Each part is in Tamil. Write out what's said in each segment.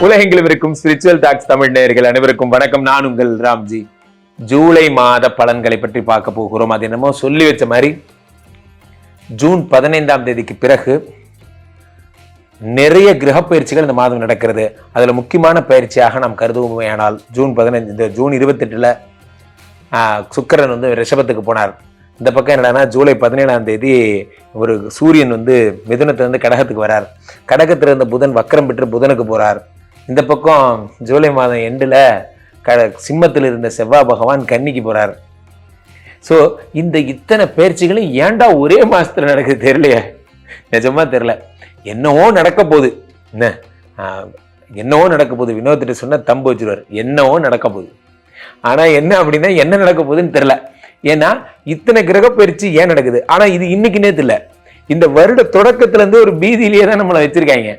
உலகெங்கிலும் இருக்கும் ஸ்பிரிச்சுவல் டாக்ஸ் தமிழ் நேயர்கள் அனைவருக்கும் வணக்கம். நான் உங்கள் ராம்ஜி. ஜூலை மாத பலன்களை பற்றி பார்க்க போகிறோம். அது என்னமோ சொல்லி வச்ச மாதிரி ஜூன் 15ஆம் தேதிக்கு பிறகு நிறைய கிரக பயிற்சிகள் இந்த மாதம் நடக்கிறது. அதுல முக்கியமான பயிற்சியாக நாம் கருதுவோமேயானால் ஜூன் 28 சுக்கிரன் வந்து ரிஷபத்துக்கு போனார். இந்த பக்கம் என்னன்னா ஜூலை 17ஆம் தேதி ஒரு சூரியன் வந்து மிதுனத்திலிருந்து கடகத்துக்கு வரார். கடகத்துல இருந்த புதன் வக்கரம் பெற்று புதனுக்கு போறார். இந்த பக்கம் ஜூலை மாதம் எண்டுல சிம்மத்தில் இருந்த செவ்வாய் பகவான் கன்னிக்கு போறார். ஸோ இந்த இத்தனை பயிற்சிகளும் ஏன்டா ஒரே மாசத்துல நடக்குது தெரியலையே, நிஜமா தெரியல. என்னவோ நடக்க போகுது, என்னவோ நடக்க போகுது. வினோத்திட்ட சொன்னா தம்பு வச்சிருவார், என்னவோ நடக்க போகுது. ஆனா என்ன அப்படின்னா என்ன நடக்க போகுதுன்னு தெரியல. ஏன்னா இத்தனை கிரக பயிற்சி ஏன் நடக்குது? ஆனா இது இன்னைக்கு நேத்து இல்ல, இந்த வருட தொடக்கத்துல இருந்து ஒரு பீதியிலேயே தான் நம்மளை வச்சிருக்காங்க.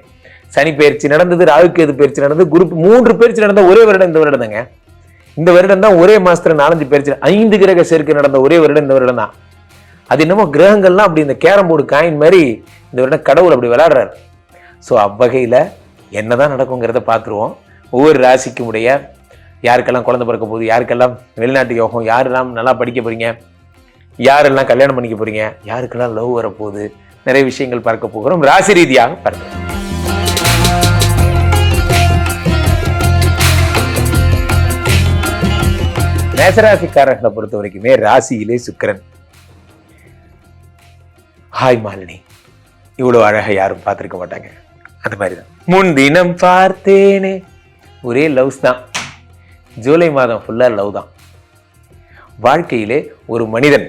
சனி பயிற்சி நடந்தது, ராகுகேது பயிற்சி நடந்தது, குரு 3 பயிற்சி நடந்த ஒரே வருடம் இந்த வருடம் தாங்க. இந்த வருடம் தான் ஒரே மாசத்துல 4-5 பயிற்சி, 5 கிரக சேர்க்கை நடந்த ஒரே வருடம் இந்த வருடம் தான். அது என்னமோ கிரகங்கள்லாம் அப்படி இந்த கேரம் போர்டு காயின் மாதிரி இந்த வருடம் கடவுள் அப்படி விளையாடுறாரு. ஸோ அவ்வகையில என்னதான் நடக்குங்கிறத பார்த்துருவோம். ஒவ்வொரு ராசிக்கும் உடைய யாருக்கெல்லாம் குழந்தை பிறக்க போகுது, யாருக்கெல்லாம் வெளிநாட்டு யோகம், யாரெல்லாம் நல்லா படிக்க போறீங்க, யாரெல்லாம் கல்யாணம் பண்ணிக்க போறீங்க, யாருக்கெல்லாம் லவ் வரப்போகுது, நிறைய விஷயங்கள் பார்க்க போகிறோம். ராசி ரீதியாக பார்க்கலாம். மேசராசிக்காரர்களை பொறுத்த வரைக்குமே ராசியிலே சுக்கிரன். ஹாய் மாலினி, இவ்வளவு அழகா யாரும் பார்த்திருக்க மாட்டாங்க. அந்த மாதிரிதான் முன்தினம் பார்த்தேனே, ஒரே லவ்ஸ் தான். ஜூலை மாதம் ஃபுல்லா லவ் தான். வாழ்க்கையிலே ஒரு மனிதன்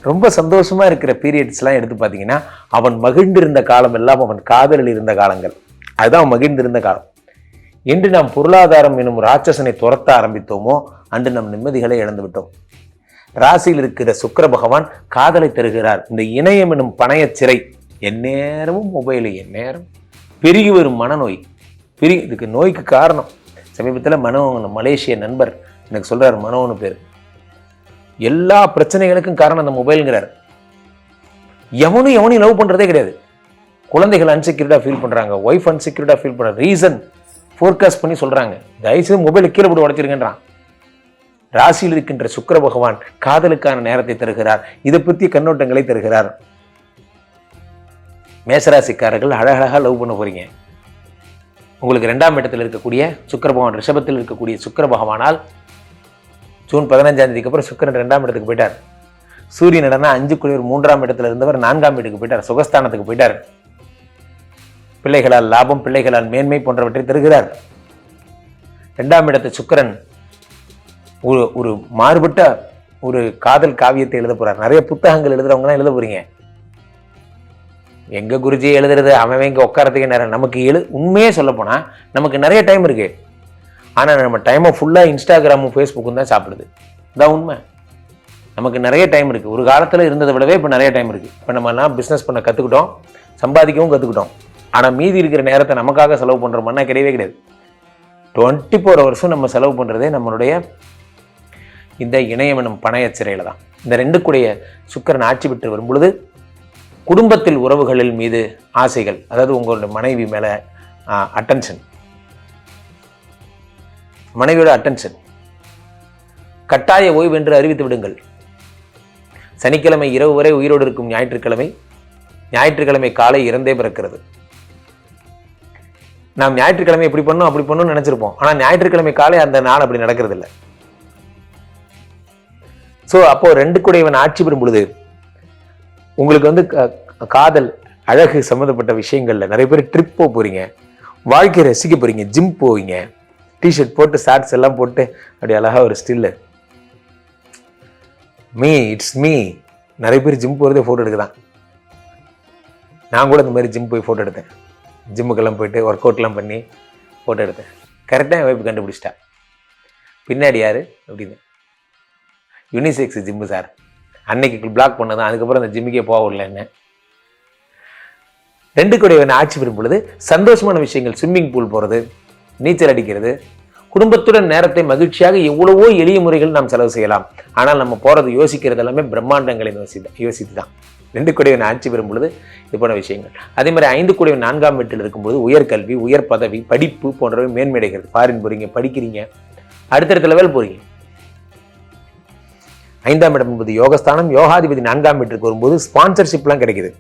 ரொம்ப சந்தோஷமா இருக்கிற பீரியட்ஸ் எல்லாம் எடுத்து பார்த்தீங்கன்னா அவன் மகிழ்ந்திருந்த காலம் எல்லாம் அவன் காதலில் இருந்த காலங்கள். அதுதான் மகிழ்ந்திருந்த காலம். என்று நாம் பொருளாதாரம் எனும் ராட்சசனை துரத்த ஆரம்பித்தோமோ அன்று நம் நிம்மதிகளை இழந்து விட்டோம். ராசியில் இருக்கிற சுக்கிர பகவான் காதலை தருகிறார். இந்த இணையம் எனும் பணைய சிறை, எந்நேரமும் மொபைலு, எந்நேரம் பெருகி வரும் மனநோய். இதுக்கு நோய்க்கு காரணம் சமீபத்தில் மலேசிய நண்பர் எனக்கு சொல்றாரு, மனோன்னு பேர். எல்லா பிரச்சனைகளுக்கும் காரணம் அந்த மொபைலுங்கிறார். எவனையும் லவ் பண்றதே கிடையாது. குழந்தைகள் அன்செக்யூரிட்டா ஃபீல் பண்றாங்க, ஒய்ஃப் அன்செக்யூரிட்டா ஃபீல் பண்றாங்க. ரீசன் ஃபோர்காஸ்ட் பண்ணி சொல்றாங்க, தயவுசெய்து மொபைலை கீழே போட்டு உடைச்சிருக்கின்றான். ராசியில் இருக்கின்ற சுக்கிர பகவான் காதலுக்கான நேரத்தை தருகிறார். இதை பற்றிய கண்ணோட்டங்களை தருகிறார். மேசராசிக்காரர்கள் அழகழகா லவ் பண்ண போறீங்க. உங்களுக்கு 2ஆம் இடத்தில் இருக்கக்கூடிய சுக்கிர பகவான், ரிஷபத்தில் இருக்கக்கூடிய சுக்கிர பகவானால் ஜூன் 15ஆம் தேதிக்கு அப்புறம் சுக்கிரன் 2ஆம் இடத்துக்கு போயிட்டார். சூரியன் நடனா 5 3ஆம் இடத்துல இருந்தவர் 4ஆம் இடத்துக்கு போயிட்டார், சுகஸ்தானத்துக்கு போயிட்டார். பிள்ளைகளால் லாபம், பிள்ளைகளால் மேன்மை போன்றவற்றை தருகிறார். 2ஆம் இடத்து சுக்கிரன் ஒரு மாறுபட்ட ஒரு காதல் காவியத்தை எழுத போறார். நிறைய புத்தகங்கள் எழுதுறவங்க எழுத போறீங்க. எங்க குருஜியை எழுதுறது, அவன் இங்க உட்காரத்துக்கு நேரம். நமக்கு உண்மையே சொல்ல போனா நமக்கு நிறைய டைம் இருக்கு. ஆனா நம்ம டைமை ஃபுல்லா இன்ஸ்டாகிராமும் ஃபேஸ்புக்கும் தான் சாப்பிடுது. இதான் உண்மை. நமக்கு நிறைய டைம் இருக்கு. ஒரு காலத்துல இருந்ததை விடவே இப்ப நிறைய டைம் இருக்கு. இப்ப நம்ம எல்லாம் பிசினஸ் பண்ண கத்துக்கிட்டோம், சம்பாதிக்கவும் கத்துக்கிட்டோம். ஆனா மீதி இருக்கிற நேரத்தை நமக்காக செலவு பண்றோம்னா கிடையவே கிடையாது. 24 hours நம்ம செலவு பண்றதே நம்மளுடைய இந்த இணையம் எனும் பணைய சிறையில தான். இந்த 2 கூடிய சுக்கிரன் ஆட்சி பெற்று வரும் பொழுது குடும்பத்தில் உறவுகளில் மீது ஆசைகள், அதாவது உங்களுடைய மனைவி மேல அட்டென்ஷன், மனைவியோட அட்டென்ஷன், கட்டாய ஓய்வு என்று அறிவித்து விடுங்கள். சனிக்கிழமை இரவு வரை உயிரோடு இருக்கும் ஞாயிற்றுக்கிழமை காலை இறந்தே பிறக்கிறது. நாம் ஞாயிற்றுக்கிழமை இப்படி பண்ணணும் அப்படி பண்ணணும்னு நினைச்சிருப்போம். ஆனா ஞாயிற்றுக்கிழமை காலை அந்த நாள் அப்படி நடக்கிறது இல்லை. ஸோ அப்போ 2 கூடையவன் ஆட்சி பெறும் பொழுது உங்களுக்கு வந்து காதல், அழகு சம்மந்தப்பட்ட விஷயங்கள்ல நிறைய பேர் ட்ரிப் போறீங்க, வாழ்க்கையை ரசிக்க போறீங்க, ஜிம் போவீங்க, டிஷர்ட் போட்டு ஷார்ட்ஸ் எல்லாம் போட்டு அப்படி அழகா ஒரு ஸ்டில்லு இட்ஸ் மீ. நிறைய பேர் ஜிம் போறதே போட்டோ எடுக்குதான். நான் கூட இந்த மாதிரி ஜிம் போய் போட்டோ எடுத்தேன். ஜிம்முக்கெல்லாம் போயிட்டு ஒர்க் அவுட்லாம் பண்ணி போட்டோ எடுத்தேன். கரெக்டாக என் வைப்பு கண்டுபிடிச்சிட்டா. பின்னாடி யாரு அப்படின்னு, யூனிசெக்ஸ் ஜிம்மு சார். அன்னைக்கு பிளாக் பண்ணதான், அதுக்கப்புறம் அந்த ஜிம்முக்கே போகல. என்ன 2 கூடையவன் ஆட்சி பெறும் பொழுது சந்தோஷமான விஷயங்கள், ஸ்விம்மிங் பூல் போறது, நீச்சல் அடிக்கிறது, குடும்பத்துடன் நேரத்தை மகிழ்ச்சியாக எவ்வளவோ எளிய முறைகள் நாம் செலவு செய்யலாம். ஆனால் நம்ம போறது யோசிக்கிறது எல்லாமே பிரம்மாண்டங்களை யோசித்து தான். 2 குடைவன் ஆட்சி பெறும் பொழுது இது போன விஷயங்கள். அதே மாதிரி 5 குடைவன் 4ஆம் வீட்டில் இருக்கும்போது உயர்கல்வி, உயர் பதவி, படிப்பு போன்றவை மேன்மையடைகிறது. ஃபாரின் போறீங்க, படிக்கிறீங்க, அடுத்தடுத்த லெவல் போறீங்க. 5ஆம் இடம் என்பது யோகஸ்தானம். யோகாதிபதி 4ஆம் வீட்டுக்கு வரும்போது ஸ்பான்சர்ஷிப்லாம் கிடைக்குது.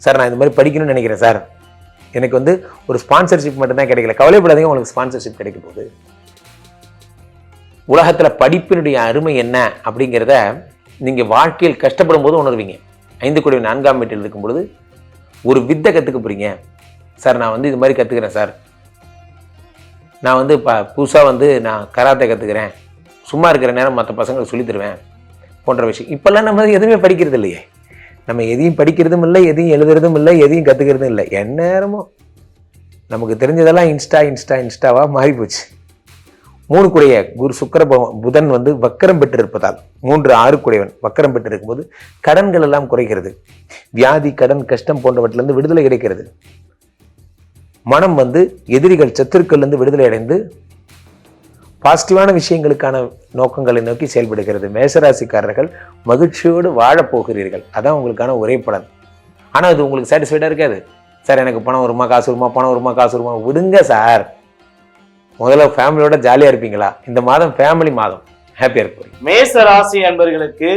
சார் நான் இந்த மாதிரி படிக்கணும்னு நினைக்கிறேன் சார், எனக்கு வந்து ஒரு ஸ்பான்சர்ஷிப் மட்டும்தான் கிடைக்கல. கவலைப்படாதீங்க, உங்களுக்கு ஸ்பான்சர்ஷிப் கிடைக்க போகுது. உலகத்தில் படிப்பினுடைய அருமை என்ன அப்படிங்கிறத நீங்கள் வாழ்க்கையில் கஷ்டப்படும் போது உணர்வீங்க. 5 குடைவன் 4ஆம் வீட்டில் இருக்கும்பொழுது ஒரு வித்தை கற்றுக்க போகிறீங்க. சார் நான் வந்து இது மாதிரி கற்றுக்கிறேன் சார், நான் வந்து புதுசாக வந்து நான் கராத்தே கற்றுக்கிறேன், சும்மா இருக்கிற நேரம் மற்ற பசங்களுக்கு சொல்லித் தருவேன் போன்ற விஷயம். இப்போல்லாம் நம்ம எதுவுமே படிக்கிறது இல்லையே. நம்ம எதையும் படிக்கிறதும் இல்லை, எதையும் எழுதுறதும் இல்லை, எதையும் கற்றுக்கிறதும் இல்லை. எந்நேரமும் நமக்கு தெரிஞ்சதெல்லாம் இன்ஸ்டாவாக மாறி போச்சு. 3 குடைய குரு சுக்கிர புதன் வந்து வக்கரம் பெற்று இருப்பதால் 3, 6 குடையவன் வக்கரம் பெற்று இருக்கும்போது கடன்கள் எல்லாம் குறைகிறது. வியாதி, கடன், கஷ்டம் போன்றவற்றிலிருந்து விடுதலை கிடைக்கிறது. மனம் வந்து எதிரிகள், சத்துருக்கள் இருந்து விடுதலை அடைந்து பாசிட்டிவான விஷயங்களுக்கான நோக்கங்களை நோக்கி செயல்படுகிறது. மேசராசிக்காரர்கள் மகிழ்ச்சியோடு வாழப்போகிறீர்கள். அதான் உங்களுக்கான ஒரே பலன். ஆனால் அது உங்களுக்கு சாட்டிஸ்ஃபைடாக இருக்காது. சார் எனக்கு பணம் வருமா, காசு வருமா, பணம் வருமா, காசு வருமா. விடுங்க சார், முதல்ல ஃபேமிலியோட ஜாலியாக இருப்பீங்களா? இந்த மாதம் ஃபேமிலி மாதம், ஹாப்பியாக இருப்பீங்க. மேச ராசி அன்பர்களுக்கு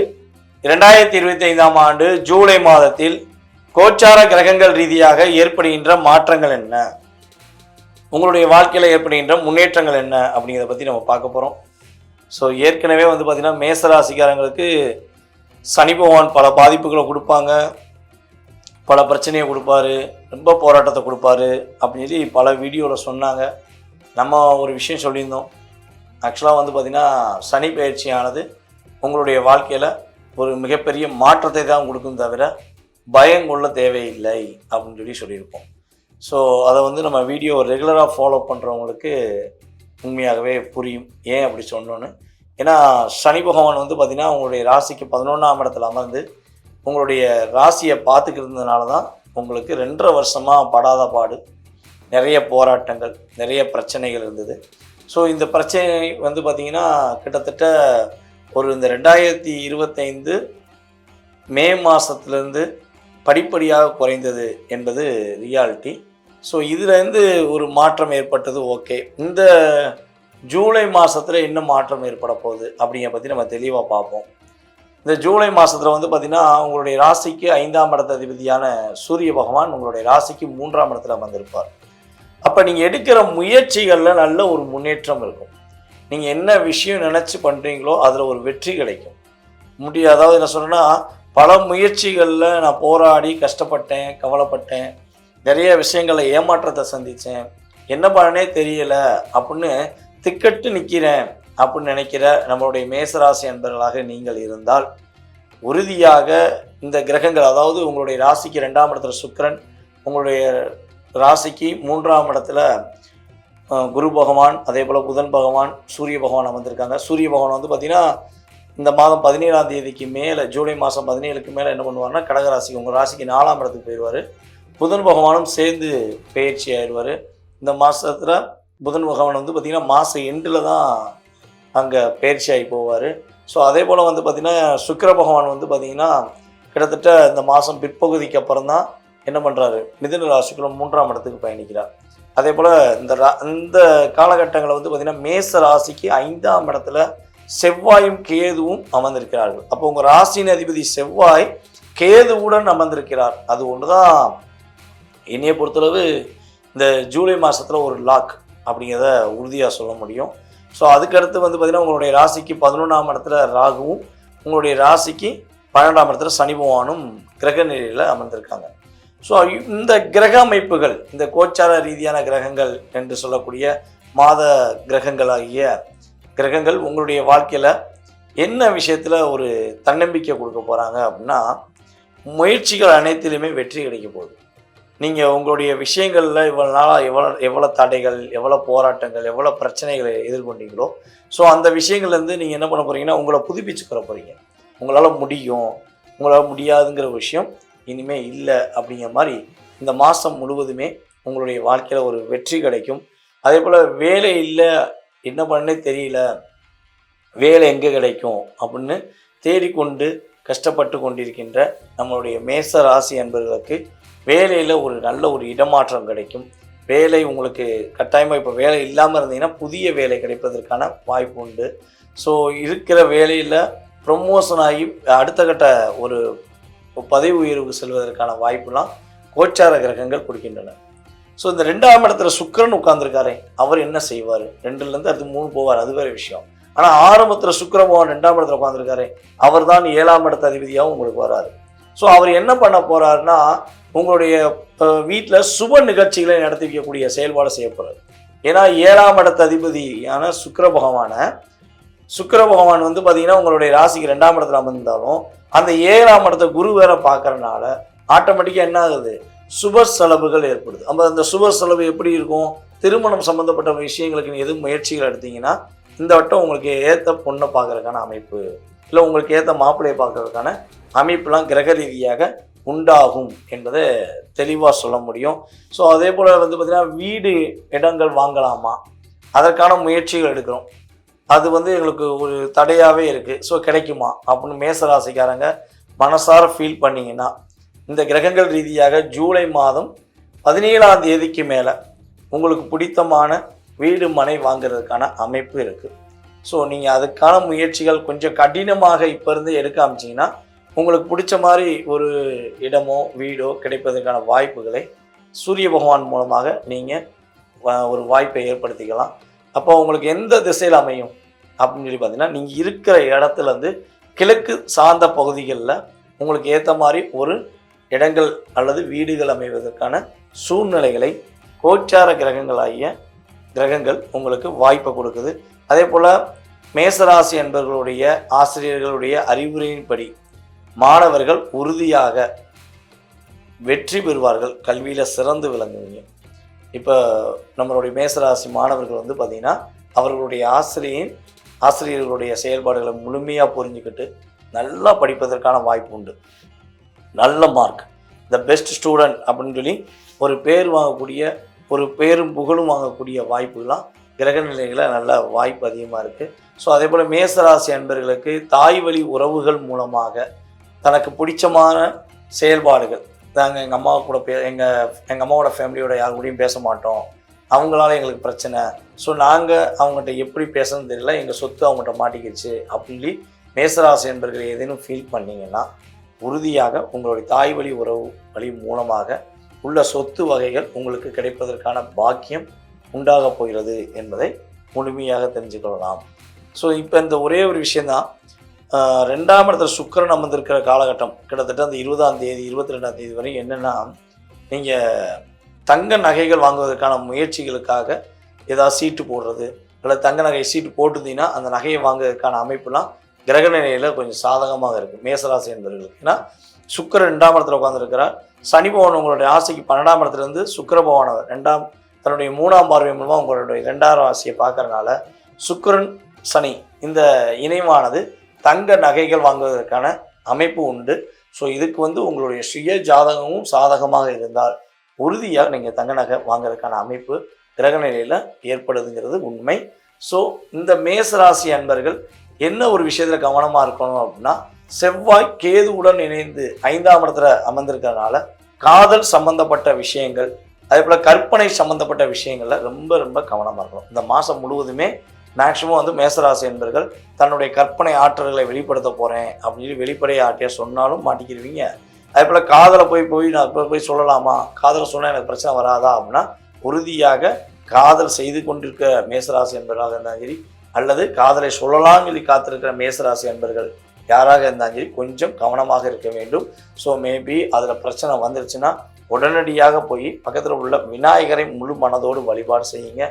2025ஆம் ஆண்டு ஜூலை மாதத்தில் கோச்சார கிரகங்கள் ரீதியாக ஏற்படுகின்ற மாற்றங்கள் என்ன, உங்களுடைய வாழ்க்கையில் ஏற்படுகின்ற முன்னேற்றங்கள் என்ன அப்படிங்கிறத பற்றி நம்ம பார்க்க போகிறோம். ஸோ ஏற்கனவே வந்து பார்த்திங்கன்னா மேசராசிக்காரங்களுக்கு சனி பகவான் பல பாதிப்புகளை கொடுப்பாங்க, பல பிரச்சனையை கொடுப்பாரு, ரொம்ப போராட்டத்தை கொடுப்பாரு அப்படின்னு சொல்லி பல வீடியோவில் சொன்னாங்க. நம்ம ஒரு விஷயம் சொல்லியிருந்தோம். ஆக்சுவலாக வந்து பார்த்திங்கன்னா சனி பயிற்சியானது உங்களுடைய வாழ்க்கையில் ஒரு மிகப்பெரிய மாற்றத்தை தான் கொடுக்கும் தவிர பயம் கொள்ள தேவையில்லை அப்படின்னு சொல்லியிருப்போம். ஸோ அதை வந்து நம்ம வீடியோ ரெகுலராக ஃபாலோ பண்ணுறவங்களுக்கு உண்மையாகவே புரியும் ஏன் அப்படி சொன்னோன்னு. ஏன்னா சனி பகவான் வந்து பார்த்திங்கன்னா உங்களுடைய ராசிக்கு 11ஆம் இடத்துல அமர்ந்து உங்களுடைய ராசியை பார்த்துக்கிட்டு இருந்ததுனால தான் உங்களுக்கு 2.5 வருஷமாக படாத பாடு, நிறைய போராட்டங்கள், நிறைய பிரச்சனைகள் இருந்தது. ஸோ இந்த பிரச்சனை வந்து பார்த்திங்கன்னா கிட்டத்தட்ட இந்த 2025 மே மாதத்துலேருந்து படிப்படியாக குறைந்தது என்பது ரியாலிட்டி. ஸோ இதுலேருந்து ஒரு மாற்றம் ஏற்பட்டது. ஓகே, இந்த ஜூலை மாதத்தில் என்ன மாற்றம் ஏற்பட போகுது அப்படிங்கிற பற்றி நம்ம தெளிவாக பார்ப்போம். இந்த ஜூலை மாதத்தில் வந்து பார்த்திங்கன்னா உங்களுடைய ராசிக்கு 5ஆம் இடத்த அதிபதியான சூரிய பகவான் உங்களுடைய ராசிக்கு 3ஆம் இடத்துல அமர்ந்திருப்பார். அப்போ நீங்கள் எடுக்கிற முயற்சிகளில் நல்ல ஒரு முன்னேற்றம் இருக்கும். நீங்கள் என்ன விஷயம் நினச்சி பண்ணுறீங்களோ அதில் ஒரு வெற்றி கிடைக்கும். அதாவது என்ன சொல்கிறேன்னா, பல முயற்சிகளில் நான் போராடி கஷ்டப்பட்டேன், கவலைப்பட்டேன், நிறைய விஷயங்களில் ஏமாற்றத்தை சந்தித்தேன், என்ன பண்ணனே தெரியலை அப்படின்னு திக்கட்டு நிற்கிறேன் அப்படின்னு நினைக்கிற நம்மளுடைய மேசராசி அன்பர்களாக நீங்கள் இருந்தால் உறுதியாக இந்த கிரகங்கள், அதாவது உங்களுடைய ராசிக்கு 2ஆம் இடத்துல சுக்கிரன், உங்களுடைய ராசிக்கு 3ஆம் இடத்துல குரு பகவான், அதே போல் புதன் பகவான், சூரிய பகவான் அமர்ந்திருக்காங்க. சூரிய பகவான் வந்து பார்த்திங்கன்னா இந்த மாதம் 17ஆம் தேதிக்கு மேலே, ஜூலை மாதம் 17க்கு மேலே என்ன பண்ணுவார்னா கடகராசிக்கு, உங்கள் ராசிக்கு 4ஆம் இடத்துக்கு போயிடுவார். புதன் பகவானும் சேர்ந்து பயிற்சி ஆயிடுவார். இந்த மாதத்தில் புதன் பகவான் வந்து பார்த்திங்கன்னா மாதம் எண்டில் தான் அங்கே பயிற்சி ஆகி போவார். ஸோ அதே போல் வந்து பார்த்திங்கன்னா சுக்கிர பகவான் வந்து பார்த்திங்கன்னா கிட்டத்தட்ட இந்த மாதம் பிற்பகுதிக்கு அப்புறம் தான் என்ன பண்ணுறாரு, மிதுன ராசிக்குள்ள 3ஆம் இடத்துக்கு பயணிக்கிறார். அதே போல் இந்த காலகட்டங்களில் வந்து பார்த்திங்கன்னா மேச ராசிக்கு 5ஆம் இடத்துல செவ்வாயும் கேதுவும் அமர்ந்திருக்கிறார்கள். அப்போ உங்கள் ராசியின் அதிபதி செவ்வாய் கேதுவுடன் அமர்ந்திருக்கிறார். அது ஒன்று தான் என்னையை பொறுத்தளவு இந்த ஜூலை மாதத்தில் ஒரு லாக் அப்படிங்கிறத உறுதியாக சொல்ல முடியும். ஸோ அதுக்கடுத்து வந்து பார்த்திங்கன்னா உங்களுடைய ராசிக்கு 11ஆம் இடத்துல ராகுவும், உங்களுடைய ராசிக்கு 12ஆம் இடத்துல சனி பகவானும் கிரக நிலையில் அமர்ந்திருக்காங்க. ஸோ இந்த கிரக அமைப்புகள், இந்த கோச்சார ரீதியான கிரகங்கள் என்று சொல்லக்கூடிய மாத கிரகங்களாகிய கிரகங்கள் உங்களுடைய வாழ்க்கையில் என்ன விஷயத்தில் ஒரு தன்னம்பிக்கை கொடுக்க போகிறாங்க அப்படின்னா, முயற்சிகள் அனைத்திலுமே வெற்றி கிடைக்க போகுது. நீங்கள் உங்களுடைய விஷயங்களில் இவ்வளோ நாளாக எவ்வளோ தடைகள், எவ்வளோ போராட்டங்கள், எவ்வளோ பிரச்சனைகளை எதிர்கொண்டீங்களோ, ஸோ அந்த விஷயங்கள்லேருந்து நீங்கள் என்ன பண்ண போகிறீங்கன்னா உங்களை புதுப்பிச்சுக்கிற போகிறீங்க. உங்களால் முடியும், உங்களால் முடியாதுங்கிற விஷயம் இனிமேல் இல்லை அப்படிங்கிற மாதிரி இந்த மாதம் முழுவதுமே உங்களுடைய வாழ்க்கையில் ஒரு வெற்றி கிடைக்கும். அதே போல் வேலை இல்லை, என்ன பண்ணே தெரியல, வேலை எங்கே கிடைக்கும் அப்படின்னு தேடிக்கொண்டு கஷ்டப்பட்டு கொண்டிருக்கின்ற நம்மளுடைய மேச ராசி அன்பர்களுக்கு வேலையில் ஒரு நல்ல ஒரு இடமாற்றம் கிடைக்கும். வேலை உங்களுக்கு கட்டாயமாக இப்போ வேலை இல்லாமல் இருந்தீங்கன்னா புதிய வேலை கிடைப்பதற்கான வாய்ப்பு உண்டு. ஸோ இருக்கிற வேலையில் ப்ரொமோஷன் ஆகி அடுத்த கட்ட ஒரு பதவி உயர்வுக்கு செல்வதற்கான வாய்ப்புலாம் கோச்சார கிரகங்கள் கொடுக்கின்றன. ஸோ இந்த 2ஆம் இடத்துல சுக்கிரன் உட்கார்ந்துருக்காரே, அவர் என்ன செய்வார்? 2லேருந்து அடுத்து 3 போவார், அது வேறு விஷயம். ஆனால் ஆரம்பத்தில் சுக்கிர பகவான் 2ஆம் இடத்துல உட்காந்துருக்காரு, அவர் தான் 7ஆம் இடத்த அதிபதியாகவும் உங்களுக்கு வராரு. ஸோ அவர் என்ன பண்ண போறாருன்னா, உங்களுடைய வீட்டில் சுப நிகழ்ச்சிகளை நடத்தி வைக்கக்கூடிய செயல்பாடு செய்ய போறாரு. ஏன்னா 7ஆம் இடத்த அதிபதியான சுக்கிர பகவான் வந்து பார்த்தீங்கன்னா உங்களுடைய ராசிக்கு 2ஆம் இடத்துல அமர்ந்தாலும் அந்த 7ஆம் இடத்த குரு வேற பார்க்கறனால ஆட்டோமேட்டிக்காக என்ன ஆகுது, சுப செலவுகள் ஏற்படுது. அந்த சுப செலவு எப்படி இருக்கும்? திருமணம் சம்பந்தப்பட்ட விஷயங்களுக்கு எதுவும் முயற்சிகள் எடுத்தீங்கன்னா இந்த வட்டம் உங்களுக்கு ஏற்ற பொண்ணை பார்க்கறதுக்கான அமைப்பு, இல்லை உங்களுக்கு ஏற்ற மாப்பிள்ளையை பார்க்கறதுக்கான அமைப்புலாம் கிரக ரீதியாக உண்டாகும் என்பதை தெளிவாக சொல்ல முடியும். ஸோ அதே போல் வந்து பார்த்திங்கன்னா வீடு இடங்கள் வாங்கலாமா, அதற்கான முயற்சிகள் எடுக்கிறோம். அது வந்து எங்களுக்கு ஒரு தடையாகவே இருக்குது. ஸோ கிடைக்குமா அப்படின்னு மேசராசிக்காரங்க மனசார ஃபீல் பண்ணிங்கன்னா இந்த கிரகங்கள் ரீதியாக ஜூலை மாதம் 17ஆம் தேதிக்கு மேலே உங்களுக்கு பிடித்தமான வீடு மனை வாங்குறதுக்கான அமைப்பு இருக்குது. ஸோ நீங்கள் அதுக்கான முயற்சிகள் கொஞ்சம் கடினமாக இப்போ இருந்து எடுக்க ஆரம்பிச்சிங்கன்னா உங்களுக்கு பிடிச்ச மாதிரி ஒரு இடமோ வீடோ கிடைப்பதற்கான வாய்ப்புகளை சூரிய பகவான் மூலமாக நீங்கள் ஒரு வாய்ப்பை ஏற்படுத்திக்கலாம். அப்போ உங்களுக்கு எந்த திசையில் அமையும் அப்படின்னு சொல்லி பார்த்தீங்கன்னா, நீங்கள் இருக்கிற இடத்துலேருந்து கிழக்கு சார்ந்த பகுதிகளில் உங்களுக்கு ஏற்ற மாதிரி ஒரு இடங்கள் அல்லது வீடுகள் அமைவதற்கான சூழ்நிலைகளை கோச்சார கிரகங்கள் உங்களுக்கு வாய்ப்பை கொடுக்குது. அதே போல் மேசராசி என்பவர்களுடைய ஆசிரியர்களுடைய அறிவுரையின்படி மாணவர்கள் உறுதியாக வெற்றி பெறுவார்கள், கல்வியில் சிறந்து விளங்குவீங்க. இப்போ நம்மளுடைய மேசராசி மாணவர்கள் வந்து பார்த்திங்கன்னா அவர்களுடைய ஆசிரியர்களுடைய செயல்பாடுகளை முழுமையாக புரிஞ்சுக்கிட்டு நல்லா படிப்பதற்கான வாய்ப்பு உண்டு. நல்ல மார்க், த பெஸ்ட் ஸ்டூடெண்ட் அப்படின்னு சொல்லி ஒரு பேர் வாங்கக்கூடிய, ஒரு பேரும் புகழும் வாங்கக்கூடிய வாய்ப்புகள்லாம் கிரக நிலைகளில் நல்ல வாய்ப்பு அதிகமாக இருக்குது. ஸோ அதே போல் மேசராசி அன்பர்களுக்கு தாய் வழி உறவுகள் மூலமாக தனக்கு பிடிச்சமான செயல்பாடுகள், நாங்கள் எங்கள் அம்மா கூட எங்கள் அம்மாவோட ஃபேமிலியோட யார் கூடயும் பேச மாட்டோம், அவங்களால எங்களுக்கு பிரச்சனை, ஸோ நாங்கள் அவங்ககிட்ட எப்படி பேசணும்னு தெரியல, எங்கள் சொத்து அவங்ககிட்ட மாட்டிக்கிடுச்சு அப்படின்னு மேசராசி அன்பர்கள் ஏதேனும் ஃபீல் பண்ணிங்கன்னா உறுதியாக உங்களுடைய தாய் வழி உறவு வழி மூலமாக உள்ள சொத்து வகைகள் உங்களுக்கு கிடைப்பதற்கான பாக்கியம் உண்டாக போகிறது என்பதை முழுமையாக தெரிஞ்சுக்கொள்ளலாம். ஸோ இப்போ இந்த ஒரே ஒரு விஷயந்தான், 2ஆம் இடத்துல சுக்கிரன் அமர்ந்திருக்கிற காலகட்டம் கிட்டத்தட்ட அந்த 20ஆம் தேதி 22ஆம் தேதி வரை என்னென்னா, நீங்கள் தங்க நகைகள் வாங்குவதற்கான முயற்சிகளுக்காக ஏதாவது சீட்டு போடுறது, இல்லை தங்க நகை சீட்டு போட்டுருந்தீங்கன்னா அந்த நகையை வாங்குவதற்கான அமைப்புலாம் கிரக நிலையில் கொஞ்சம் சாதகமாக இருக்குது மேசராசி என்பவர்களுக்கு. ஏன்னா சுக்கிரன் 2ஆம் இடத்துல உட்காந்துருக்கிறார். சனி பகவான் உங்களுடைய ஆசைக்கு 12ஆம் இடத்துலேருந்து சுக்கிர பகவான் அவர் தன்னுடைய 3ஆம் பார்வை மூலமாக உங்களுடைய 2ஆம் ராசியை பார்க்கறதுனால சுக்கிரன் சனி இந்த இணைவானது தங்க நகைகள் வாங்குவதற்கான அமைப்பு உண்டு. ஸோ இதுக்கு வந்து உங்களுடைய சுய ஜாதகமும் சாதகமாக இருந்தால் உறுதியாக நீங்கள் தங்க நகை வாங்குறதுக்கான அமைப்பு கிரக நிலையில் ஏற்படுதுங்கிறது உண்மை. ஸோ இந்த மேசராசி அன்பர்கள் என்ன ஒரு விஷயத்தில் கவனமாக இருக்கணும் அப்படின்னா, செவ்வாய் கேதுவுடன் இணைந்து 5ஆம் இடத்துல அமர்ந்திருக்கிறதுனால காதல் சம்பந்தப்பட்ட விஷயங்கள், அதே போல் கற்பனை சம்பந்தப்பட்ட விஷயங்களில் ரொம்ப ரொம்ப கவனமாக இருக்கணும். இந்த மாதம் முழுவதுமே மேக்சிமம் வந்து மேசராசி என்பர்கள் தன்னுடைய கற்பனை ஆற்றல்களை வெளிப்படுத்த போகிறேன் அப்படின்னு வெளிப்படையை ஆட்டிய சொன்னாலும் மாட்டிக்கிடுவீங்க. அதே போல் காதலை போய் நான் போய் சொல்லலாமா, காதலை சொன்னால் எனக்கு பிரச்சனை வராதா அப்படின்னா உறுதியாக காதல் செய்து கொண்டிருக்க மேசராசி என்பவர்களாக இருந்தாலும் சரி, அல்லது காதலை சொல்லலாம் சொல்லி காத்திருக்கிற மேசராசி என்பர்கள் யாராக இருந்தாலும் சரி கொஞ்சம் கவனமாக இருக்க வேண்டும். ஸோ மேபி அதில் பிரச்சனை வந்துருச்சுன்னா உடனடியாக போய் பக்கத்தில் உள்ள விநாயகரை முழு மனதோடு வழிபாடு செய்யுங்க.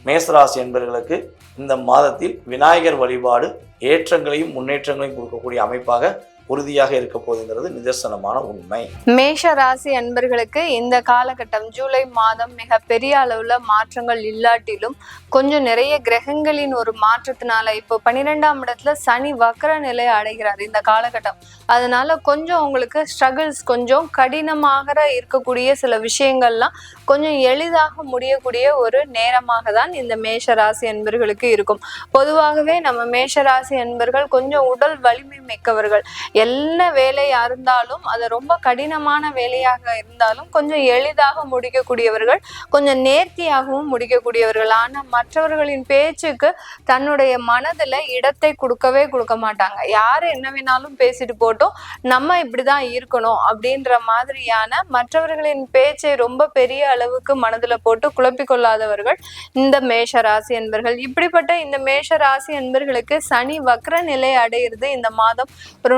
மேசராசி என்பவர்களுக்கு இந்த மாதத்தில் விநாயகர் வழிபாடு ஏற்றங்களையும் முன்னேற்றங்களையும் கொடுக்கக்கூடிய அமைப்பாக உறுதியாக இருக்க போகுதுங்கிறது நிதர்சனமான உண்மை. மேஷ ராசி அன்பர்களுக்கு இந்த காலகட்டம் ஜூலை மாதம் மிக பெரிய அளவுல மாற்றங்கள் இல்லாட்டிலும் கொஞ்சம் நிறைய கிரகங்களின் ஒரு மாற்றத்தினால இப்போ 12ஆம் இடத்துல சனி வக்ர நிலை அடைகிறார் இந்த காலகட்டம். அதனால கொஞ்சம் உங்களுக்கு ஸ்ட்ரகிள்ஸ், கொஞ்சம் கடினமாக இருக்கக்கூடிய சில விஷயங்கள்லாம் கொஞ்சம் எளிதாக முடியக்கூடிய ஒரு நேரமாக தான் இந்த மேஷ ராசி அன்பர்களுக்கு இருக்கும். பொதுவாகவே நம்ம மேஷ ராசி அன்பர்கள் கொஞ்சம் உடல் வலிமை மிக்கவர்கள். என்ன வேலையா இருந்தாலும் அது ரொம்ப கடினமான வேலையாக இருந்தாலும் கொஞ்சம் எளிதாக முடிக்கக்கூடியவர்கள், கொஞ்சம் நேர்த்தியாகவும் முடிக்கக்கூடியவர்கள். ஆனா மற்றவர்களின் பேச்சுக்கு தன்னுடைய மனதுல இடத்தை கொடுக்க மாட்டாங்க. யாரு என்ன வேணாலும் பேசிட்டு போட்டோம், நம்ம இப்படிதான் இருக்கணும் அப்படின்ற மாதிரியான மற்றவர்களின் பேச்சை ரொம்ப பெரிய அளவுக்கு மனதுல போட்டு குழப்பிக் கொள்ளாதவர்கள் இந்த மேஷ ராசி அன்பர்கள். இப்படிப்பட்ட இந்த மேஷ ராசி அன்பர்களுக்கு சனி வக்ர நிலை அடையிறது இந்த மாதம்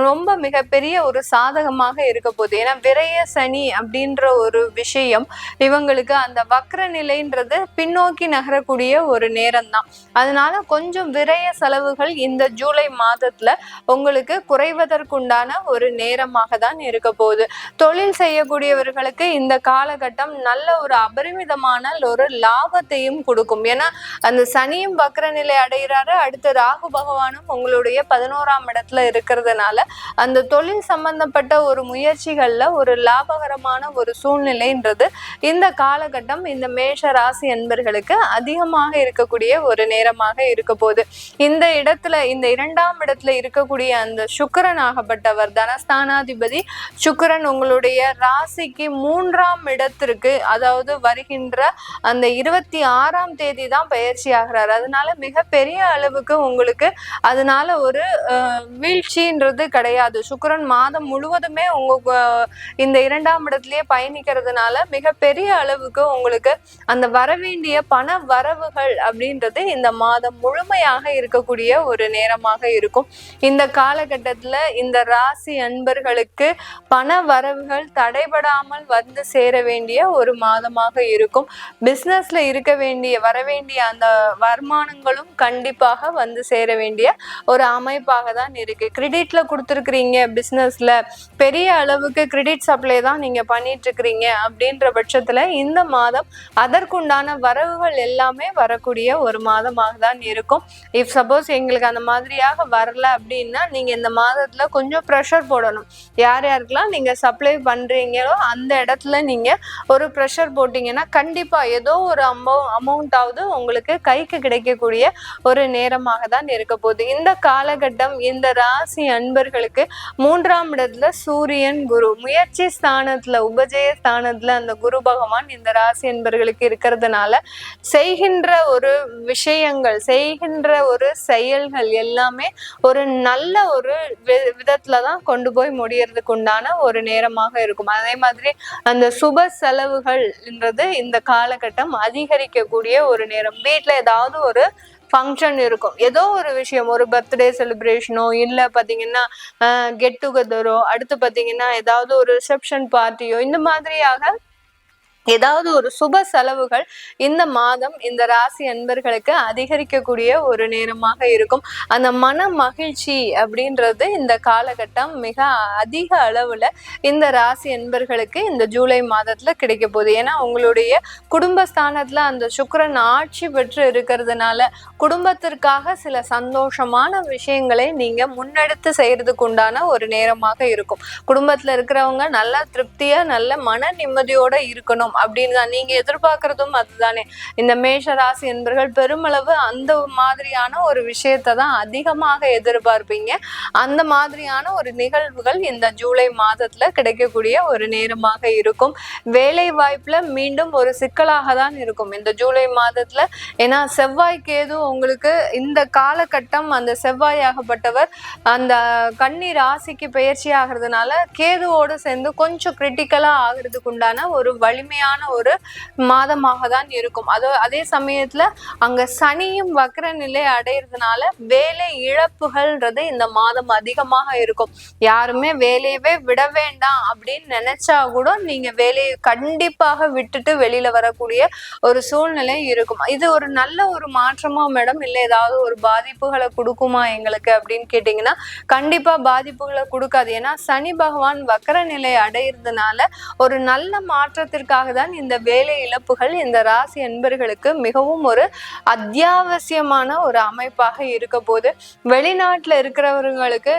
ரொம்ப மிகப்பெரிய ஒரு சாதகமாக இருக்க போகுது. ஏன்னா விரய சனி அப்படின்ற ஒரு விஷயம் இவங்களுக்கு அந்த வக்ர நிலைன்றது பின்னோக்கி நகரக்கூடிய ஒரு நேரம் தான். அதனால கொஞ்சம் விரய செலவுகள் இந்த ஜூலை மாதத்துல உங்களுக்கு குறைவதற்குண்டான ஒரு நேரமாக தான் இருக்க போகுது. தொழில் செய்யக்கூடியவர்களுக்கு இந்த காலகட்டம் நல்ல ஒரு அபரிமிதமான ஒரு லாபத்தையும் கொடுக்கும். ஏன்னா அந்த சனியும் வக்ர நிலை அடைகிறாரு, அடுத்து ராகு பகவானும் உங்களுடைய 11ஆம் இடத்துல இருக்கிறதுனால அந்த தொழில் சம்பந்தப்பட்ட ஒரு முயற்சிகள்ல ஒரு லாபகரமான ஒரு சூழ்நிலைன்றது இந்த காலகட்டம் இந்த மேஷ ராசி என்பர்களுக்கு அதிகமாக இருக்கக்கூடிய ஒரு நேரமாக இருக்க போகுது. இந்த இடத்துல இந்த 2ஆம் இடத்துல இருக்கக்கூடிய அந்த சுக்கிரன் ஆகப்பட்டவர் தனஸ்தானாதிபதி சுக்கிரன் உங்களுடைய ராசிக்கு 3ஆம் இடத்திற்கு, அதாவது வருகின்ற அந்த 26ஆம் தேதி தான் பயிற்சி ஆகிறார். அதனால மிகப்பெரிய அளவுக்கு உங்களுக்கு அதனால ஒரு வீழ்ச்சின்றது கிடையாது. சுக்கிரன் மாதம் முழுவதுமே உங்க இந்த 2ஆம் இடத்திலேயே பயணிக்கிறதுனால மிகப்பெரிய அளவுக்கு உங்களுக்கு அந்த வரவேண்டிய பண வரவுகள் அப்படின்றது இந்த மாதம் முழுமையாக இருக்கக்கூடிய ஒரு நேரமாக இருக்கும். இந்த காலகட்டத்துல இந்த ராசி அன்பர்களுக்கு பண வரவுகள் தடைபடாமல் வந்து சேர வேண்டிய ஒரு மாதமாக இருக்கும். பிசினஸ்ல இருக்க வேண்டிய வரவேண்டிய அந்த வருமானங்களும் கண்டிப்பாக வந்து சேர வேண்டிய ஒரு அமைப்பாக தான் இருக்கு. கிரெடிட்ல கொடுத்துருக்கிறீங்க, பிசினஸ்ல பெரிய அளவுக்கு கிரெடிட் சப்ளை தான் நீங்க பண்ணிட்டு இருக்கிறீங்க அப்படின்ற பட்சத்துல இந்த மாதம் அதற்குண்டான வரவுகள் எல்லாமே வரக்கூடிய ஒரு மாதமாக தான் இருக்கும். இஃப் சப்போஸ் எங்களுக்கு அந்த மாதிரியாக வரல அப்படின்னா நீங்க இந்த மாதத்துல கொஞ்சம் ப்ரெஷர் போடணும். யார் யாருக்கெல்லாம் நீங்க சப்ளை பண்றீங்களோ அந்த இடத்துல நீங்க ஒரு ப்ரெஷர் போட்டீங்கன்னா கண்டிப்பா ஏதோ ஒரு அமௌண்ட்டாவது உங்களுக்கு கைக்கு கிடைக்கக்கூடிய ஒரு நேரமாக தான் இருக்க போகுது. இந்த காலகட்டம் இந்த ராசி அன்பர்களுக்கு 3ஆம் இடத்துல சூரியன் குரு முயற்சி ஸ்தானத்துல உபஜய ஸ்தானத்துல அந்த குரு பகவான் இந்த ராசி அன்பர்களுக்கு இருக்கிறதுனால செய்கின்ற ஒரு விஷயங்கள், செய்கின்ற ஒரு செயல்கள் எல்லாமே ஒரு நல்ல ஒரு விதத்துலதான் கொண்டு போய் முடியறதுக்கு உண்டான ஒரு நேரமாக இருக்கும். அதே மாதிரி அந்த சுப செலவுகள்ன்றது இந்த காலகட்டம் அதிகரிக்கக்கூடிய ஒரு நேரம். வீட்டுல ஏதாவது ஒரு ஃபங்க்ஷன் இருக்கும், ஏதோ ஒரு விஷயம், ஒரு பர்த்டே செலிப்ரேஷனோ இல்லை பார்த்தீங்கன்னா கெட் டுகெதரோ, அடுத்து பார்த்தீங்கன்னா ஏதாவது ஒரு ரிசப்ஷன் பார்ட்டியோ, இந்த மாதிரியாக ஏதாவது ஒரு சுப செலவுகள் இந்த மாதம் இந்த ராசி அன்பர்களுக்கு அதிகரிக்கக்கூடிய ஒரு நேரமாக இருக்கும். அந்த மன மகிழ்ச்சி அப்படின்றது இந்த காலகட்டம் மிக அதிக அளவுல இந்த ராசி அன்பர்களுக்கு இந்த ஜூலை மாதத்துல கிடைக்க போகுது. ஏன்னா உங்களுடைய குடும்பஸ்தானத்துல அந்த சுக்கிரன் ஆட்சி பெற்று இருக்கிறதுனால குடும்பத்திற்காக சில சந்தோஷமான விஷயங்களை நீங்க முன்னெடுத்து செய்யறதுக்கு உண்டான ஒரு நேரமாக இருக்கும். குடும்பத்துல இருக்கிறவங்க நல்லா திருப்தியா நல்ல மன நிம்மதியோட இருக்கணும் அப்படின்னு தான் நீங்க எதிர்பார்க்கறதும் அதுதானே. இந்த மேஷ ராசி என்பர்கள் பெருமளவு அந்த மாதிரியான ஒரு விஷயத்தை தான் அதிகமாக எதிர்பார்ப்பீங்க. அந்த மாதிரியான ஒரு நிகழ்வுகள் இந்த ஜூலை மாதத்துல கிடைக்கக்கூடிய ஒரு நேரமாக இருக்கும். வேலை வாய்ப்புல மீண்டும் ஒரு சிக்கலாக தான் இருக்கும் இந்த ஜூலை மாதத்துல. ஏன்னா செவ்வாய் கேது உங்களுக்கு இந்த காலகட்டம் அந்த செவ்வாயாகப்பட்டவர் அந்த கன்னி ராசிக்கு பயிற்சி ஆகிறதுனால கேதுவோடு சேர்ந்து கொஞ்சம் கிரிட்டிக்கலா ஆகிறதுக்கு உண்டான ஒரு வலிமையான ஒரு மாதமாக தான் இருக்கும். அதே சமயத்துல அங்க சனியும் வக்ர நிலை அடைகிறதுனால வேலை இழப்புகள்ன்றது இந்த மாதம் அதிகமாக இருக்கும். யாருமே வேலையவே விட வேண்டாம் அப்படின்னு நினைச்சா கூட நீங்க வேலையை கண்டிப்பாக விட்டுட்டு வெளியில வரக்கூடிய ஒரு சூழ்நிலை இருக்கும். இது ஒரு நல்ல ஒரு மாற்றமா மேடம், இல்லை ஏதாவது ஒரு பாதிப்புகளை கொடுக்குமா எங்களுக்கு அப்படின்னு கேட்டீங்கன்னா கண்டிப்பா பாதிப்புகளை கொடுக்காது. ஏன்னா சனி பகவான் வக்ர நிலை அடைகிறதுனால ஒரு நல்ல மாற்றத்திற்காக தான் இந்த வேலை இழப்புகள் இந்த ராசி அன்பர்களுக்கு மிகவும் ஒரு அத்தியாவசியமான ஒரு அமைப்பாக இருக்க போது. வெளிநாட்டுல இருக்கிறவர்களுக்கு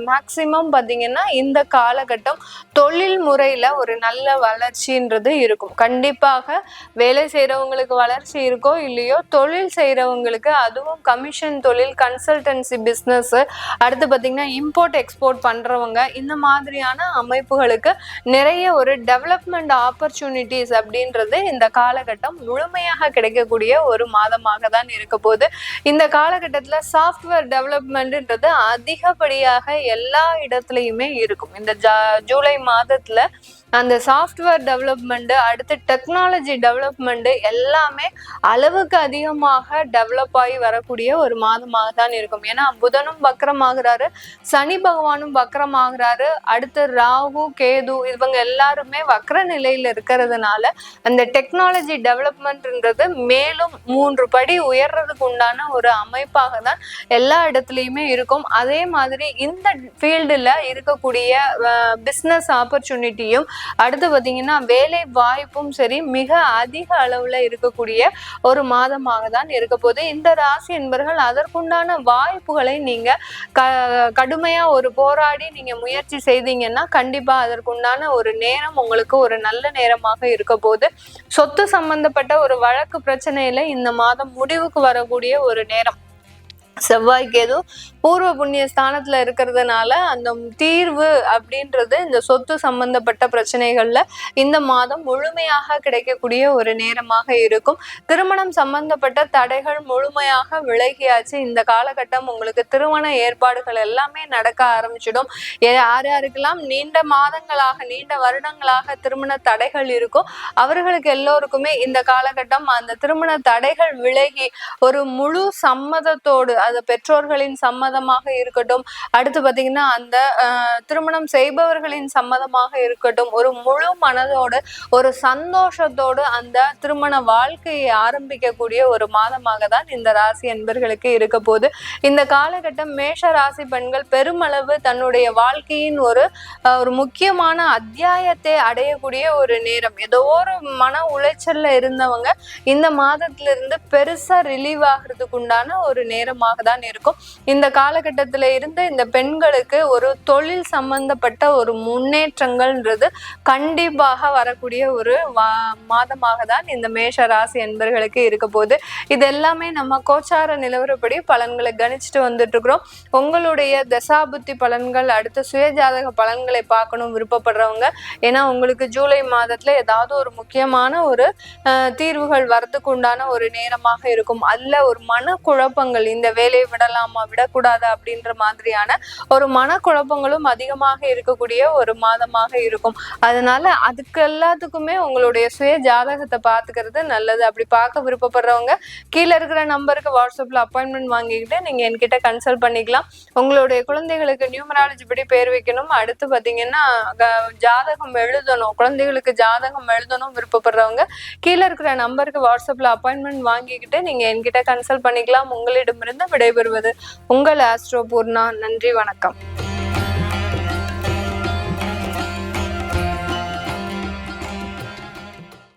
மேக்சிமம் பாத்தீங்கன்னா இந்த காலகட்டம் தொழில் முறையில ஒரு நல்ல வளர்ச்சின்றது இருக்கும். கண்டிப்பாக வேலை செய்யறவங்களுக்கு வளர்ச்சி இருக்கோ இல்லையோ, தொழில் செய்யறவங்களுக்கு, அதுவும் கமிஷன் தொழில், கன்சல்டன்சி பிசினஸ், அடுத்து பாத்தீங்கன்னா இம்போர்ட் எக்ஸ்போர்ட் பண்றவங்க, இந்த மாதிரியான அமைப்புகளுக்கு நிறைய ஒரு டெவலப்மெண்ட் ஆப்பர்ச்சுனிட்டிஸ் அப்படின்றது இந்த காலகட்டம் முழுமையாக கிடைக்கக்கூடிய ஒரு மாதமாக தான் இருக்க போது. இந்த காலகட்டத்துல சாஃப்ட்வேர் டெவலப்மெண்ட்ன்றது அதிகப்படியாக எல்லா இடத்துலயுமே இருக்கும். இந்த ஜூலை மாதத்துல அந்த சாஃப்ட்வேர் டெவலப்மெண்ட், அடுத்து டெக்னாலஜி டெவலப்மெண்ட் எல்லாமே அளவுக்கு அதிகமாக டெவலப் ஆகி வரக்கூடிய ஒரு மாதமாக தான் இருக்கும். ஏன்னா புதனும் வக்ரமாகிறாரு, சனி பகவானும் வக்ரமாகிறாரு, அடுத்து ராகு கேது இவங்க எல்லாருமே வக்ர நிலையில இருக்கிறதுனால அந்த டெக்னாலஜி டெவலப்மெண்ட்ன்றது மேலும் 3 படி உயர்றதுக்கு உண்டான ஒரு அமைப்பாக தான் எல்லா இடத்துலையுமே இருக்கும். அதே மாதிரி இந்த ஃபீல்டுல இருக்கக்கூடிய பிஸ்னஸ் ஆப்பர்ச்சுனிட்டியும், அடுத்து பாத்தீங்கன்னா வேலை வாய்ப்பும் சரி மிக அதிக அளவுல இருக்கக்கூடிய ஒரு மாதமாக தான் இருக்க போது. இந்த ராசி என்பர்கள் அதற்குண்டான வாய்ப்புகளை நீங்க கடுமையா ஒரு போராடி நீங்க முயற்சி செய்தீங்கன்னா கண்டிப்பா அதற்குண்டான ஒரு நேரம் உங்களுக்கு ஒரு நல்ல நேரமாக இருக்க போது. சொத்து சம்பந்தப்பட்ட ஒரு வழக்கு பிரச்சனையில இந்த மாதம் முடிவுக்கு வரக்கூடிய ஒரு நேரம். செவ்வாய் கேது பூர்வ புண்ணிய ஸ்தானத்துல இருக்கிறதுனால அந்த தீர்வு அப்படின்றது இந்த சொத்து சம்பந்தப்பட்ட பிரச்சனைகள்ல இந்த மாதம் முழுமையாக கிடைக்கக்கூடிய ஒரு நேரமாக இருக்கும். திருமணம் சம்பந்தப்பட்ட தடைகள் முழுமையாக விலகியாச்சு. இந்த காலகட்டம் உங்களுக்கு திருமண ஏற்பாடுகள் எல்லாமே நடக்க ஆரம்பிச்சிடும். யார் யாருக்கெல்லாம் நீண்ட மாதங்களாக, நீண்ட வருடங்களாக திருமண தடைகள் இருக்கோ அவர்களுக்கு எல்லோருக்குமே இந்த காலகட்டம் அந்த திருமண தடைகள் விலகி ஒரு முழு சம்மதத்தோடு, அது பெற்றோர்களின் சம்மதமாக இருக்கட்டும், அடுத்து பாத்தீங்கன்னா அந்த திருமணம் செய்பவர்களின் சம்மதமாக இருக்கட்டும், ஒரு முழு மனதோடு ஒரு சந்தோஷத்தோடு அந்த திருமண வாழ்க்கையை ஆரம்பிக்கக்கூடிய ஒரு மாதமாக தான் இந்த ராசி என்பர்களுக்கு இருக்க போது. இந்த காலகட்டம் மேஷ ராசி பெண்கள் பெருமளவு தன்னுடைய வாழ்க்கையின் ஒரு முக்கியமான அத்தியாயத்தை அடையக்கூடிய ஒரு நேரம். ஏதோ ஒரு மன உளைச்சல்ல இருந்தவங்க இந்த மாதத்துல இருந்து பெருசா ரிலீவ் ஆகிறதுக்கு உண்டான ஒரு நேரமாக தான் இருக்கும். இந்த காலகட்டத்தில இருந்து இந்த பெண்களுக்கு ஒரு தொழில் சம்பந்தப்பட்ட ஒரு முன்னேற்றங்கள்ன்றது கண்டிப்பாக வரக்கூடிய ஒரு மாதமாக தான் இந்த மேஷ ராசி என்பர்களுக்கு இருக்க போது. இது எல்லாமே நம்ம கோச்சார நிலவரப்படி பலன்களை கணிச்சுட்டு வந்துட்டு இருக்கிறோம். உங்களுடைய தசாபுத்தி பலன்கள், அடுத்த சுயஜாதக பலன்களை பார்க்கணும் விருப்பப்படுறவங்க, ஏன்னா உங்களுக்கு ஜூலை மாதத்துல ஏதாவது ஒரு முக்கியமான ஒரு தீர்வுகள் வரதுக்கு உண்டான ஒரு நேரமாக இருக்கும். அல்ல ஒரு மனக்குழப்பங்கள், இந்த வேலையை விடலாமா விடக்கூடாது அப்படின்ற மாதிரியான ஒரு மனக்குழப்பங்களும் அதிகமாக இருக்கக்கூடிய ஒரு மாதமாக இருக்கும். அதனால அதுக்கு எல்லாத்துக்குமே உங்களுடைய சுய ஜாதகத்தை பார்த்துக்கிறது நல்லது. அப்படி பார்க்க விருப்பப்படுறவங்க கீழே இருக்கிற நம்பருக்கு வாட்ஸ்அப்ல அப்பாயின்மெண்ட் வாங்கிக்கிட்டு நீங்க என்கிட்ட கன்சல்ட் பண்ணிக்கலாம். உங்களுடைய குழந்தைகளுக்கு நியூமராலஜி படி பேர் வைக்கணும், அடுத்து பாத்தீங்கன்னா ஜாதகம் எழுதணும், குழந்தைகளுக்கு ஜாதகம் எழுதணும் விருப்பப்படுறவங்க கீழே இருக்கிற நம்பருக்கு வாட்ஸ்அப்ல அப்பாயின்மெண்ட் வாங்கிக்கிட்டு நீங்க என்கிட்ட கன்சல்ட் பண்ணிக்கலாம். உங்களிடமிருந்து விடைபெறுவது உங்கள் ஆஸ்ட்ரோ பூர்ணா. நன்றி, வணக்கம்.